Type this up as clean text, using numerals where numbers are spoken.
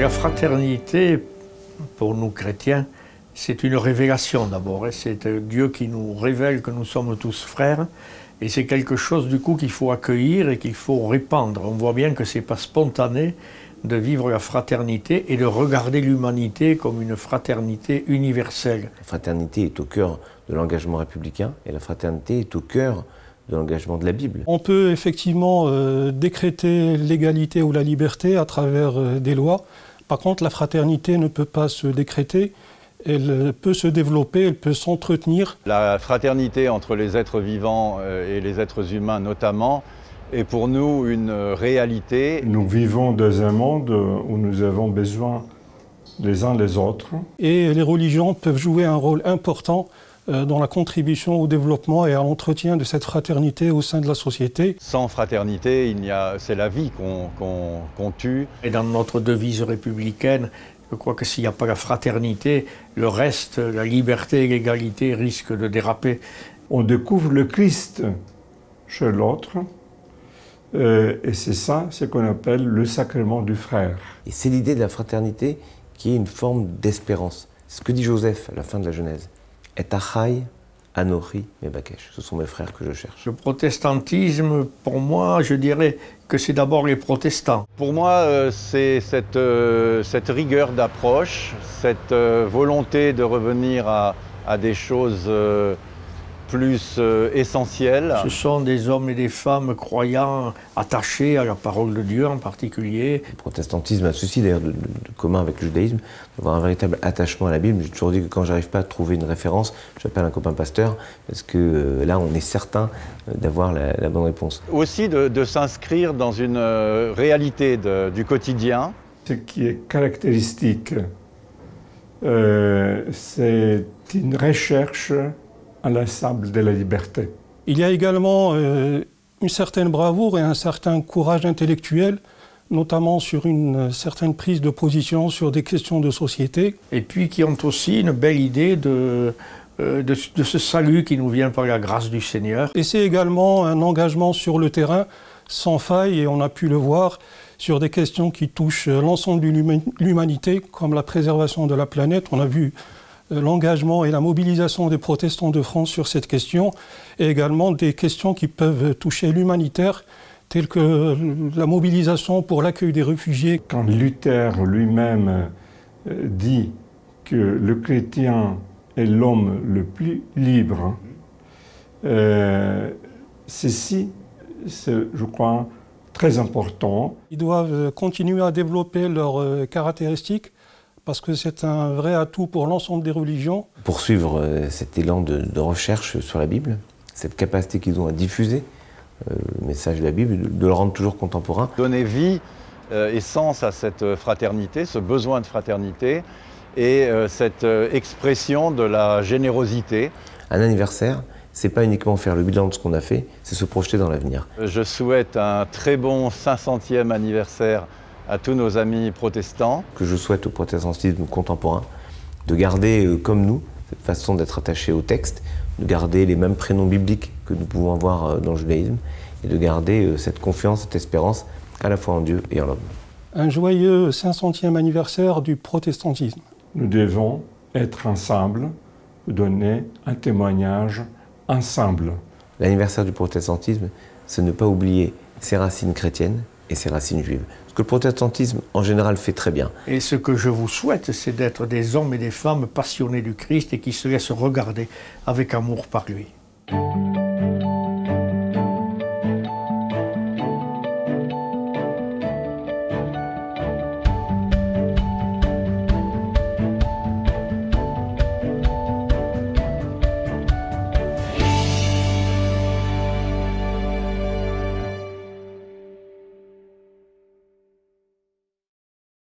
La fraternité, pour nous chrétiens, c'est une révélation d'abord. C'est Dieu qui nous révèle que nous sommes tous frères. Et c'est quelque chose du coup qu'il faut accueillir et qu'il faut répandre. On voit bien que ce n'est pas spontané de vivre la fraternité et de regarder l'humanité comme une fraternité universelle. La fraternité est au cœur de l'engagement républicain et la fraternité est au cœur de l'engagement de la Bible. On peut effectivement décréter l'égalité ou la liberté à travers des lois. Par contre, la fraternité ne peut pas se décréter. Elle peut se développer, elle peut s'entretenir. La fraternité entre les êtres vivants et les êtres humains notamment est pour nous une réalité. Nous vivons dans un monde où nous avons besoin les uns les autres. Et les religions peuvent jouer un rôle important dans la contribution au développement et à l'entretien de cette fraternité au sein de la société. Sans fraternité, c'est la vie qu'on tue. Et dans notre devise républicaine, je crois que s'il n'y a pas la fraternité, le reste, la liberté et l'égalité risquent de déraper. On découvre le Christ chez l'autre, et c'est ça ce qu'on appelle le sacrement du frère. Et c'est l'idée de la fraternité qui est une forme d'espérance. C'est ce que dit Joseph à la fin de la Genèse. Et achai, anochi, mebakesh. Ce sont mes frères que je cherche. Le protestantisme, pour moi, je dirais que c'est d'abord les protestants. Pour moi, c'est cette rigueur d'approche, cette volonté de revenir à des choses plus essentielles. Ce sont des hommes et des femmes croyants, attachés à la parole de Dieu en particulier. Le protestantisme a ceci d'ailleurs de commun avec le judaïsme, d'avoir un véritable attachement à la Bible. J'ai toujours dit que quand j'arrive pas à trouver une référence, j'appelle un copain pasteur, parce que là on est certain d'avoir la bonne réponse. Aussi de s'inscrire dans une réalité du quotidien. Ce qui est caractéristique, c'est une recherche inlassable de la liberté. Il y a également une certaine bravoure et un certain courage intellectuel, notamment sur une certaine prise de position sur des questions de société. Et puis qui ont aussi une belle idée de ce salut qui nous vient par la grâce du Seigneur. Et c'est également un engagement sur le terrain sans faille, et on a pu le voir sur des questions qui touchent l'ensemble de l'humanité, comme la préservation de la planète. On a vu l'engagement et la mobilisation des protestants de France sur cette question, et également des questions qui peuvent toucher l'humanitaire, telles que la mobilisation pour l'accueil des réfugiés. Quand Luther lui-même dit que le chrétien est l'homme le plus libre, ceci, c'est, je crois, très important. Ils doivent continuer à développer leurs caractéristiques, parce que c'est un vrai atout pour l'ensemble des religions. Poursuivre cet élan de recherche sur la Bible, cette capacité qu'ils ont à diffuser le message de la Bible, de le rendre toujours contemporain. Donner vie et sens à cette fraternité, ce besoin de fraternité et cette expression de la générosité. Un anniversaire, c'est pas uniquement faire le bilan de ce qu'on a fait, c'est se projeter dans l'avenir. Je souhaite un très bon 500e anniversaire à tous nos amis protestants. Que je souhaite au protestantisme contemporain de garder, comme nous, cette façon d'être attaché au texte, de garder les mêmes prénoms bibliques que nous pouvons avoir dans le judaïsme, et de garder cette confiance, cette espérance, à la fois en Dieu et en l'homme. Un joyeux 500e anniversaire du protestantisme. Nous devons être ensemble, donner un témoignage ensemble. L'anniversaire du protestantisme, c'est ne pas oublier ses racines chrétiennes et ses racines juives. Ce que le protestantisme, en général, fait très bien. Et ce que je vous souhaite, c'est d'être des hommes et des femmes passionnés du Christ et qui se laissent regarder avec amour par lui.